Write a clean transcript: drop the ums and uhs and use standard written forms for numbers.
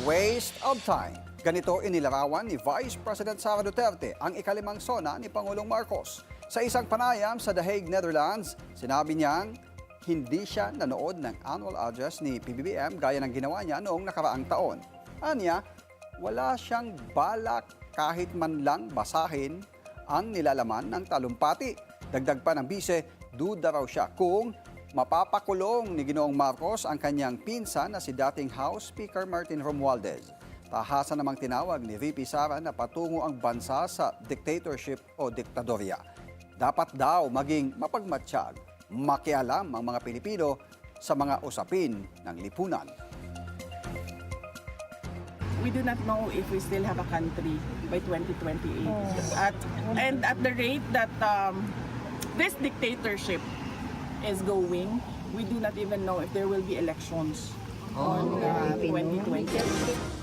waste of time. Ganito inilarawan ni Vice President Sara Duterte ang ikalimang sona ni Pangulong Marcos. Sa isang panayam sa The Hague, Netherlands, sinabi niyang hindi siya nanood ng annual address ni PBBM gaya ng ginawa niya noong nakaraang taon. Anya, wala siyang balak kahit man lang basahin ang nilalaman ng talumpati. Dagdag pa ng bise, duda raw siya kung mapapakulong ni Ginoong Marcos ang kanyang pinsan na si dating House Speaker Martin Romualdez. Tahasan namang tinawag ni VP Sara na patungo ang bansa sa dictatorship o diktadorya. Dapat daw maging mapagmatsyag, makialam ang mga Pilipino sa mga usapin ng lipunan. We do not know if we still have a country by 2028. And at the rate that this dictatorship is going, we do not even know if there will be elections on 2020.